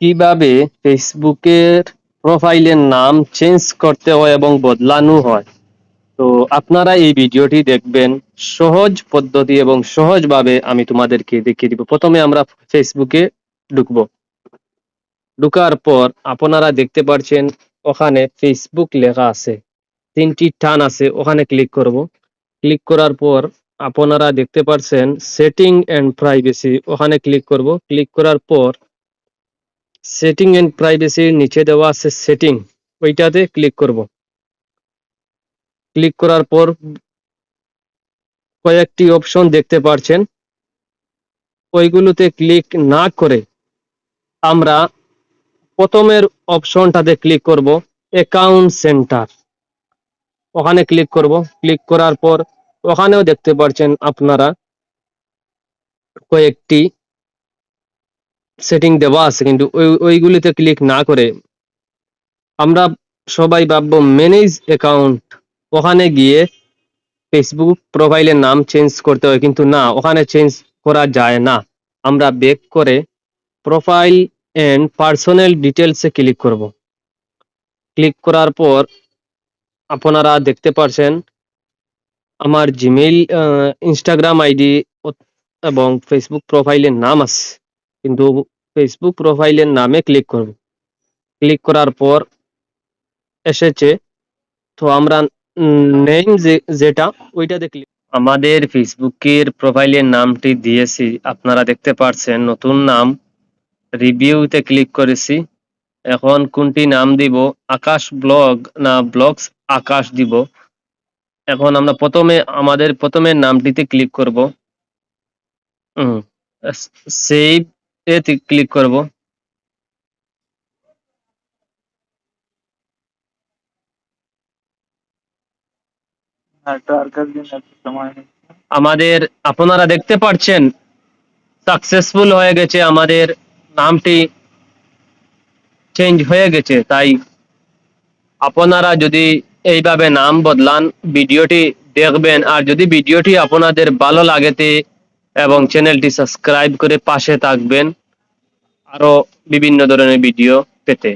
কিভাবে ফেসবুকের প্রোফাইলের নাম চেঞ্জ করতে হয় এবং বদলানো হয়। তো আপনারা এই ভিডিওটি দেখবেন, সহজ পদ্ধতি এবং সহজভাবে আমি তোমাদেরকে দেখিয়ে দিব। প্রথমে আমরা ফেসবুকে ঢুকবো। ঢুকার পর আপনারা দেখতে পাচ্ছেন ওখানে ফেসবুক লেখা আছে, তিনটি টান আছে, ওখানে ক্লিক করব। ক্লিক করার পর আপনারা দেখতে পাচ্ছেন সেটিং এন্ড প্রাইভেসি, ওখানে ক্লিক করব। ক্লিক করার পর সেটিং এন্ড প্রাইভেসির নিচে দেওয়া আছে সেটিং, ওইটাতে ক্লিক করব। ক্লিক করার পর কয়েকটি অপশন দেখতে পাচ্ছেন, ওইগুলোতে ক্লিক না করে আমরা প্রথমের অপশনটাতে ক্লিক করব, অ্যাকাউন্ট সেন্টার, ওখানে ক্লিক করব। ক্লিক করার পর ওখানেও দেখতে পাচ্ছেন আপনারা কয়েকটি সেটিং দেওয়া আছে, কিন্তু ওইগুলিতে ক্লিক না করে আমরা সবাই ভাববো ম্যানেজ অ্যাকাউন্ট, ওখানে গিয়ে ফেসবুক প্রোফাইলের নাম চেঞ্জ করতে হয়, কিন্তু না, ওখানে চেঞ্জ করা যায় না। আমরা ব্যাক করে প্রোফাইল এন্ড পার্সোনাল ডিটেলসে ক্লিক করব। ক্লিক করার পর আপনারা দেখতে পাচ্ছেন আমার জিমেইল, ইনস্টাগ্রাম আইডি এবং ফেসবুক প্রোফাইলের নাম আছে, কিন্তু ফেসবুক প্রোফাইলের নামে ক্লিক করব। ক্লিক করার পর এসেছে, তো আমরা নেম যেটা ওইটাতে ক্লিক। আমাদের ফেসবুকের প্রোফাইলের নামটি দিয়েছি, আপনারা দেখতে পাচ্ছেন নতুন নাম, রিভিউতে ক্লিক করেছি। এখন কোনটি নাম দিব, আকাশ ব্লগ না ব্লগস আকাশ দিব। এখন আমরা আমাদের প্রথমে নামটিতে ক্লিক করব, সেভ এতে ক্লিক করব। আমাদের আপনারা দেখতে পাচ্ছেন সাকসেসফুল হয়ে গেছে, আমাদের নামটি চেঞ্জ হয়ে গেছে। তাই আপনারা যদি এইভাবে নাম বদলান, ভিডিওটি দেখবেন, আর যদি ভিডিওটি আপনাদের ভালো লাগেতে এবং চ্যানেলটি সাবস্ক্রাইব করে পাশে থাকবেন আরো বিভিন্ন ধরনের ভিডিও পেতে।